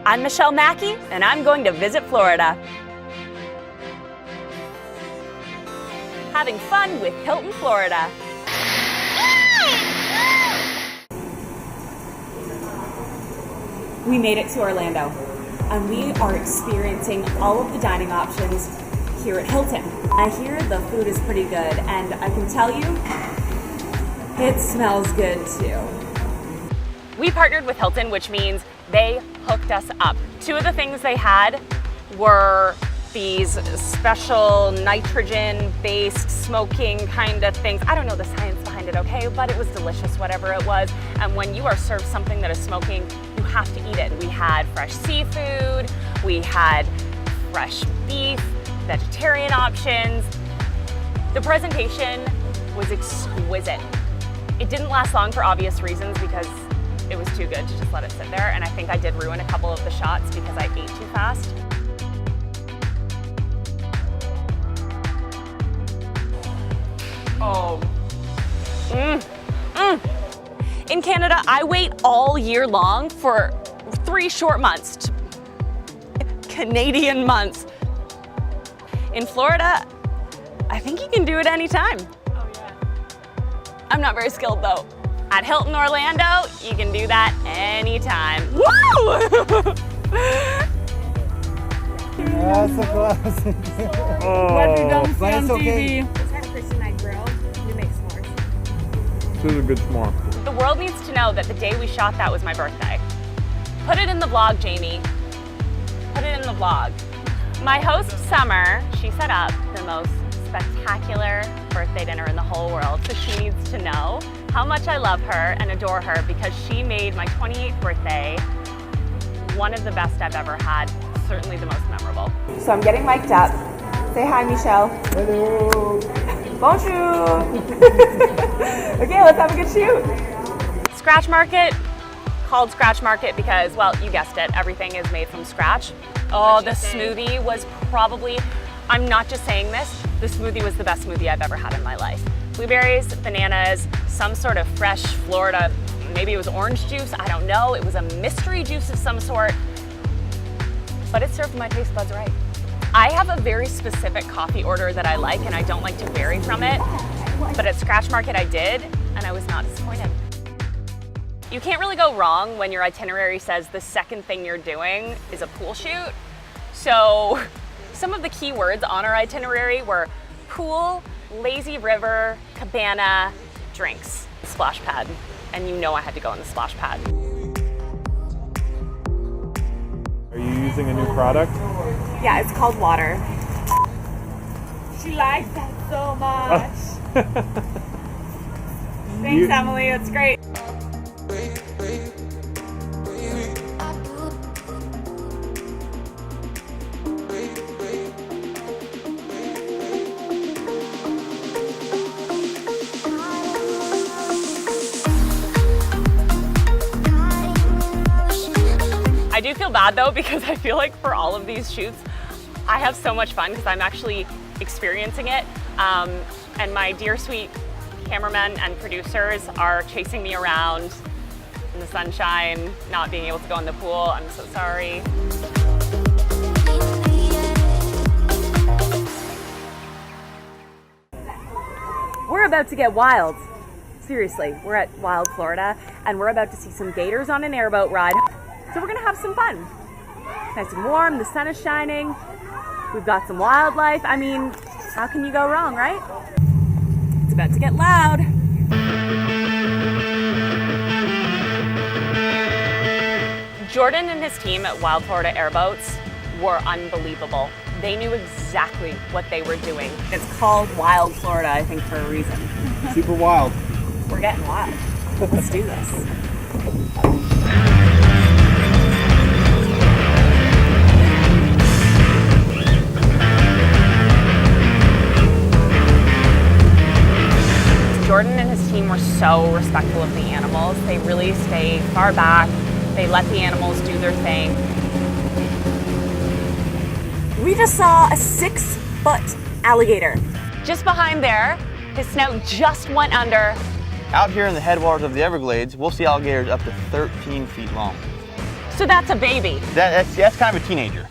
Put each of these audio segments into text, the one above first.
I'm Michelle Mackey, and I'm going to visit Florida. Having fun with Hilton, Florida. We made it to Orlando, and we are experiencing all of the dining options here at Hilton. I hear the food is pretty good, and I can tell you, it smells good too. We partnered with Hilton, which means they hooked us up. Two of the things they had were these special nitrogen-based smoking kind of things. I don't know the science behind it, okay, but it was delicious, whatever it was. And when you are served something that is smoking, you have to eat it. We had fresh seafood, we had fresh beef, vegetarian options. The presentation was exquisite. It didn't last long for obvious reasons because it was too good to just let it sit there, and I think I did ruin a couple of the shots because I ate too fast. Oh. In Canada, I wait all year long for 3 short months. Canadian months. In Florida, I think you can do it anytime. Oh yeah. I'm not very skilled though. At Hilton Orlando, you can do that anytime. Woo! That's a classic. What you don't see on okay. TV. This had a Christian night grill. We make s'mores. This is a good s'more. The world needs to know that the day we shot that was my birthday. Put it in the vlog, Jamie. Put it in the vlog. My host, Summer, she set up the most spectacular birthday dinner in the whole world, so she needs to know how much I love her and adore her because she made my 28th birthday one of the best I've ever had, certainly the most memorable. So I'm getting mic'd up. Say hi, Michelle. Hello. Bonjour. Okay, let's have a good shoot. Scratch Market, called Scratch Market because, well, you guessed it, everything is made from scratch. Oh, the smoothie was probably, I'm not just saying this, the smoothie was the best smoothie I've ever had in my life. Blueberries, bananas, some sort of fresh Florida, maybe it was orange juice, I don't know. It was a mystery juice of some sort, but it served my taste buds right. I have a very specific coffee order that I like and I don't like to vary from it, but at Scratch Market I did, and I was not disappointed. You can't really go wrong when your itinerary says the second thing you're doing is a pool shoot. So some of the key words on our itinerary were pool, lazy river, cabana, drinks, splash pad. And you know I had to go on the splash pad. Are you using a new product? Yeah, it's called water. She likes that so much. Thanks, Emily. It's great. I do feel bad though because I feel like for all of these shoots, I have so much fun because I'm actually experiencing it. And my dear sweet cameramen and producers are chasing me around in the sunshine, not being able to go in the pool. I'm so sorry. We're about to get wild. Seriously, we're at Wild Florida and we're about to see some gators on an airboat ride. So we're gonna have some fun. Nice and warm, the sun is shining. We've got some wildlife. I mean, how can you go wrong, right? It's about to get loud. Jordan and his team at Wild Florida Airboats were unbelievable. They knew exactly what they were doing. It's called Wild Florida, I think, for a reason. Super wild. We're getting wild. Let's do this. Jordan and his team were so respectful of the animals. They really stay far back. They let the animals do their thing. We just saw a 6-foot alligator. Just behind there, his snout just went under. Out here in the headwaters of the Everglades, we'll see alligators up to 13 feet long. So that's a baby. That's kind of a teenager.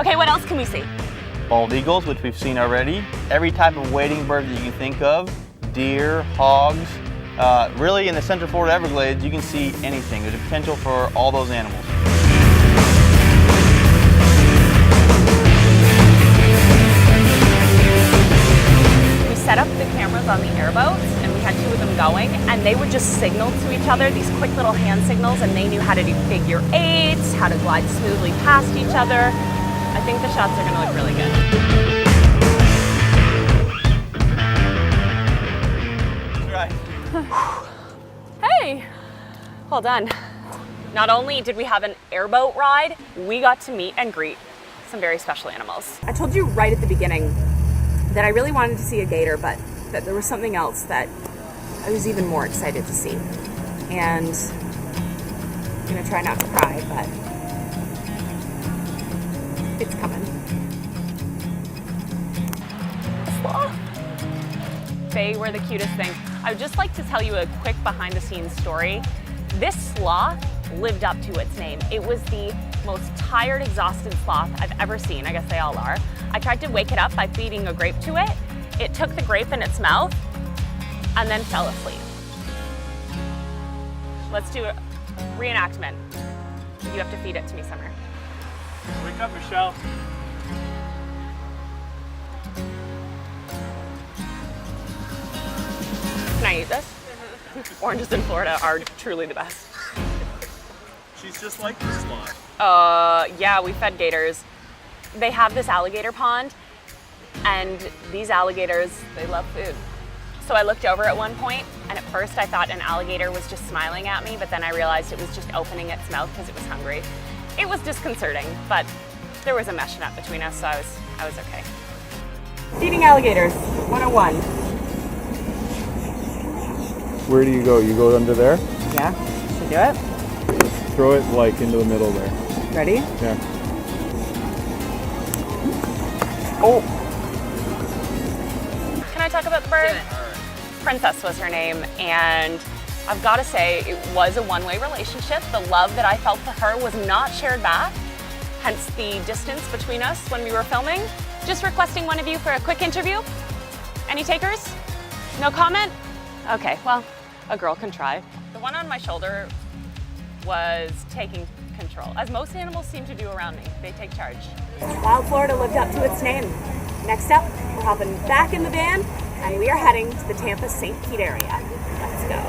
Okay, what else can we see? Bald eagles, which we've seen already. Every type of wading bird that you can think of. Deer, hogs. Really, in the Central Florida Everglades, you can see anything. There's a potential for all those animals. We set up the cameras on the airboats, and we had 2 of them going, and they would just signal to each other, these quick little hand signals, and they knew how to do figure 8s, how to glide smoothly past each other. I think the shots are gonna look really good. Hey, well done. Not only did we have an airboat ride, we got to meet and greet some very special animals. I told you right at the beginning that I really wanted to see a gator, but that there was something else that I was even more excited to see. And I'm gonna try not to cry, but it's coming. A sloth. They were the cutest thing. I would just like to tell you a quick behind the scenes story. This sloth lived up to its name. It was the most tired, exhausted sloth I've ever seen. I guess they all are. I tried to wake it up by feeding a grape to it. It took the grape in its mouth and then fell asleep. Let's do a reenactment. You have to feed it to me, Summer. Wake up, Michelle. Can I eat this? Oranges in Florida are truly the best. She's just like the sloth. Yeah, we fed gators. They have this alligator pond, and these alligators, they love food. So I looked over at one point, and at first I thought an alligator was just smiling at me, but then I realized it was just opening its mouth because it was hungry. It was disconcerting, but there was a mesh net between us, so I was okay. Feeding alligators, 101. Where do you go? You go under there? Yeah, should do it. Throw it like into the middle there. Ready? Yeah. Oh. Can I talk about the bird? Princess was her name, and I've got to say it was a one-way relationship. The love that I felt for her was not shared back, hence the distance between us when we were filming. Just requesting one of you for a quick interview. Any takers? No comment? Okay, well, a girl can try. The one on my shoulder was taking control, as most animals seem to do around me. They take charge. Wild Florida lived up to its name. Next up, we're hopping back in the van, and we are heading to the Tampa-St. Pete area. Let's go.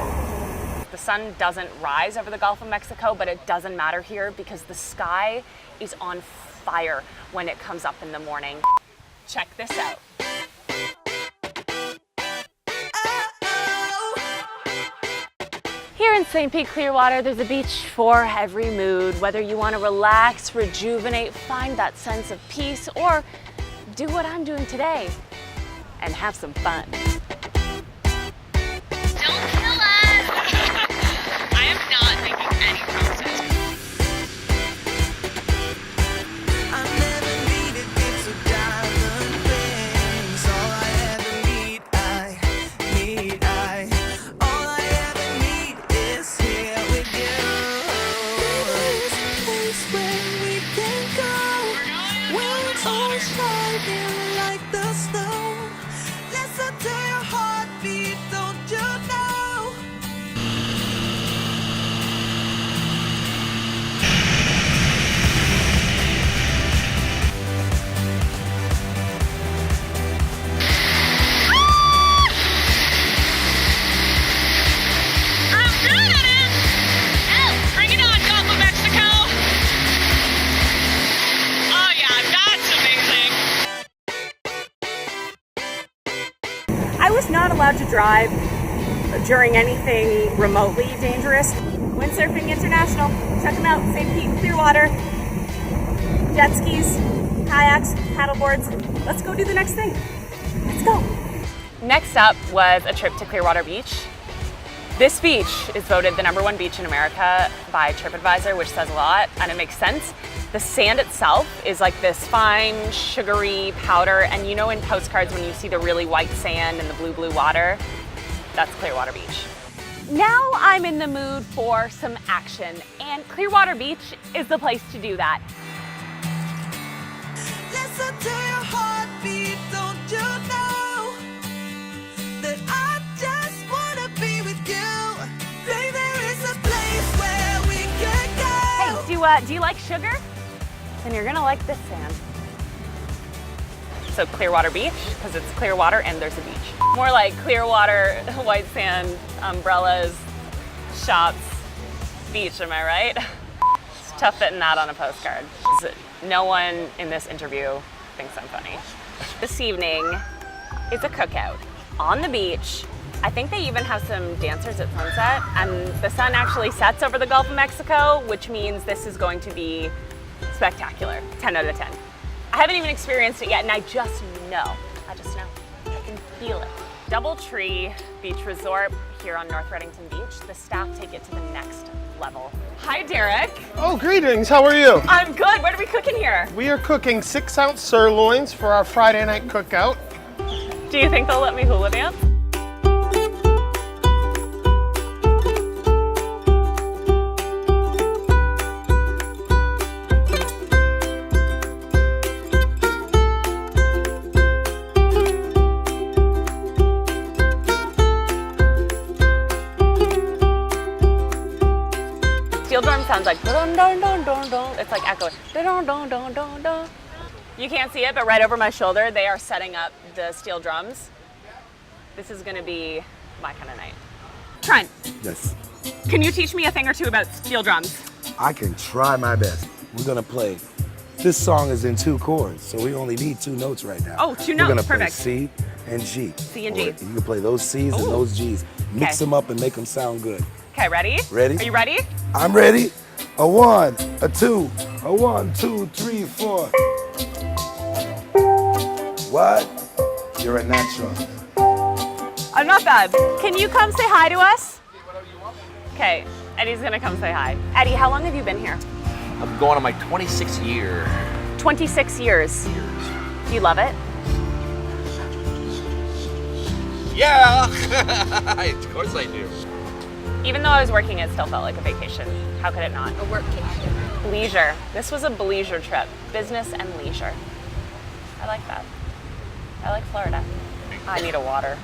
The sun doesn't rise over the Gulf of Mexico, but it doesn't matter here because the sky is on fire when it comes up in the morning. Check this out. Here in St. Pete Clearwater, there's a beach for every mood. Whether you want to relax, rejuvenate, find that sense of peace, or do what I'm doing today and have some fun. Don't kill us! I am not making any promises. Not allowed to drive during anything remotely dangerous. Windsurfing International, check them out, St. Pete, Clearwater. Jet skis, kayaks, paddleboards. Let's go do the next thing. Let's go. Next up was a trip to Clearwater Beach. This beach is voted the #1 beach in America by TripAdvisor, which says a lot, and it makes sense. The sand itself is like this fine, sugary powder, and you know in postcards when you see the really white sand and the blue water, that's Clearwater Beach. Now I'm in the mood for some action, and Clearwater Beach is the place to do that. Listen to your heartbeat, don't you know that I just wanna be with you? Baby, there is a place where we can go. Hey, do you like sugar? Then you're gonna like this sand. So Clearwater Beach, because it's clear water and there's a beach. More like Clearwater, white sand, umbrellas, shops, beach, am I right? It's tough fitting that on a postcard. No one in this interview thinks I'm funny. This evening is a cookout on the beach. I think they even have some dancers at sunset, and the sun actually sets over the Gulf of Mexico, which means this is going to be spectacular. 10 out of 10. I haven't even experienced it yet, and I just know. I can feel it. Doubletree Beach Resort here on North Reddington Beach. The staff take it to the next level. Hi, Derek. Oh, greetings. How are you? I'm good. What are we cooking here? We are cooking 6-ounce sirloins for our Friday night cookout. Do you think they'll let me hula dance? Steel drum sounds like dun dun dun dun dun. It's like echoing dun dun dun dun dun. You can't see it, but right over my shoulder, they are setting up the steel drums. This is gonna be my kind of night. Trent, Yes, can you teach me a thing or two about steel drums? I can try my best. We're gonna play. This song is in 2 chords, so we only need 2 notes right now. Oh, 2 We're gonna notes, play perfect. C and G. C and G. Or you can play those C's and Ooh. those G's. Mix Okay. them up and make them sound good. Okay, ready? Ready? Are you ready? I'm ready. A 1, a 2, a 1, 2, 3, 4. What? You're a natural. I'm not bad. Can you come say hi to us? Okay, Eddie's gonna come say hi. Eddie, how long have you been here? I'm going on my 26th year. 26 years. Do you love it? Yeah, of course I do. Even though I was working, it still felt like a vacation. How could it not? A workcation. Leisure. This was a bleisure trip. Business and leisure. I like that. I like Florida. I need a water.